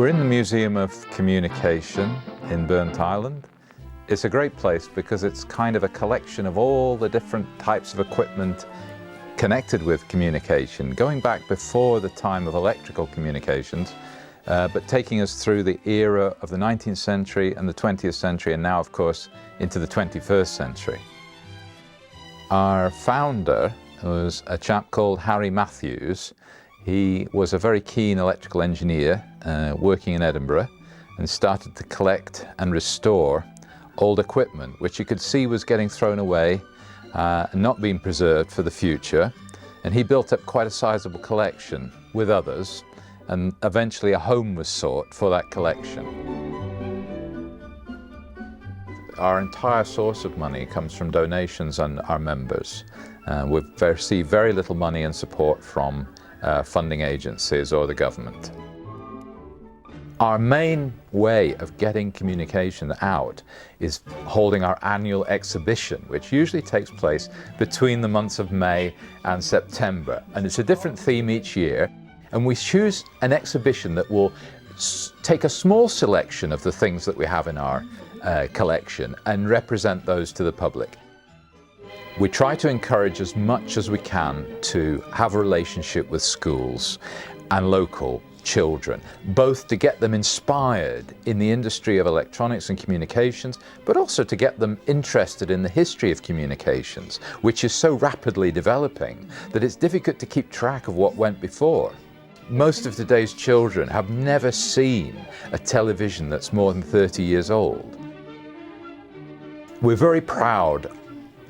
We're in the Museum of Communication in Burnt Island. It's a great place because it's kind of a collection of all the different types of equipment connected with communication, going back before the time of electrical communications, but taking us through the era of the 19th century and the 20th century, and now, of course, into the 21st century. Our founder was a chap called Harry Matthews. He was a very keen electrical engineer working in Edinburgh, and started to collect and restore old equipment, which you could see was getting thrown away and not being preserved for the future. And he built up quite a sizable collection with others, and eventually a home was sought for that collection. Our entire source of money comes from donations and our members. We've received very little money and support from funding agencies or the government. Our main way of getting communication out is holding our annual exhibition, which usually takes place between the months of May and September. And it's a different theme each year. And we choose an exhibition that will take a small selection of the things that we have in our collection and represent those to the public. We try to encourage as much as we can to have a relationship with schools and local children, both to get them inspired in the industry of electronics and communications, but also to get them interested in the history of communications, which is so rapidly developing that it's difficult to keep track of what went before. Most of today's children have never seen a television that's more than 30 years old. We're very proud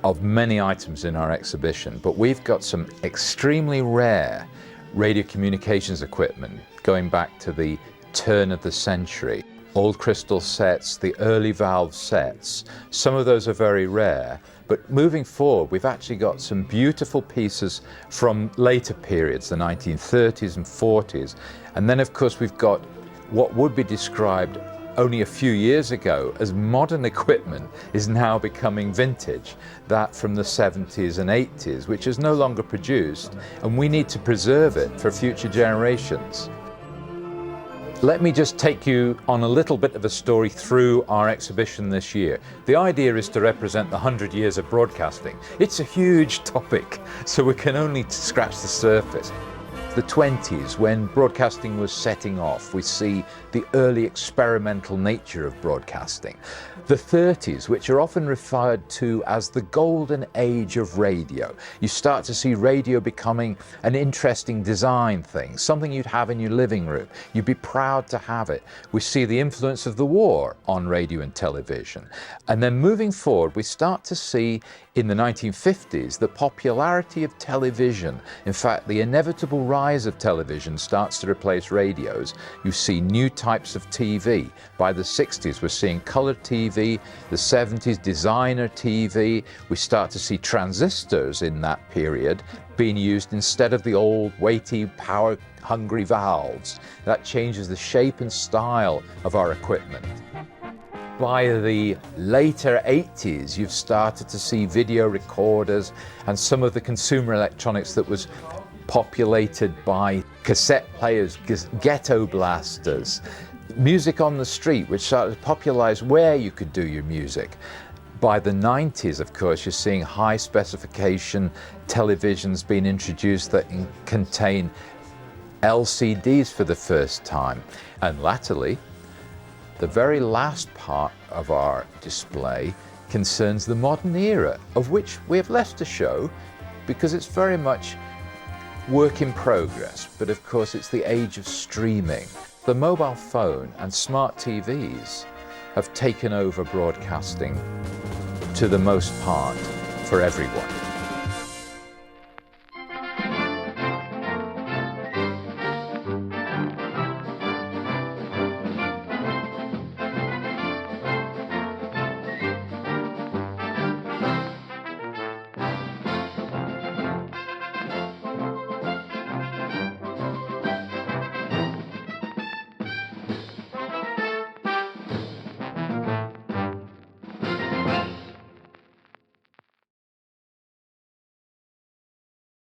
of many items in our exhibition, but we've got some extremely rare radio communications equipment going back to the turn of the century. Old crystal sets, the early valve sets, some of those are very rare, but moving forward we've actually got some beautiful pieces from later periods, the 1930s and 40s, and then of course we've got what would be described only a few years ago as modern equipment is now becoming vintage, that from the 70s and 80s, which is no longer produced, and we need to preserve it for future generations. Let me just take you on a little bit of a story through our exhibition this year. The idea is to represent the 100 years of broadcasting. It's a huge topic, so we can only scratch the surface. The 20s, when broadcasting was setting off, we see the early experimental nature of broadcasting. The 30s, which are often referred to as the golden age of radio. You start to see radio becoming an interesting design thing, something you'd have in your living room. You'd be proud to have it. We see the influence of the war on radio and television. And then moving forward, we start to see in the 1950s the popularity of television. In fact, the inevitable rise of television starts to replace radios. You see new types of TV. By the 60s, we're seeing color TV, the 70s, designer TV. We start to see transistors in that period being used instead of the old weighty, power-hungry valves. That changes the shape and style of our equipment. By the later 80s, you've started to see video recorders and some of the consumer electronics that was populated by cassette players, ghetto blasters, music on the street, which started to popularize where you could do your music. By the 90s, of course, you're seeing high specification televisions being introduced that contain LCDs for the first time. And latterly, the very last part of our display concerns the modern era, of which we have left to show because it's very much work in progress. But of course, it's the age of streaming. The mobile phone and smart TVs have taken over broadcasting to the most part for everyone.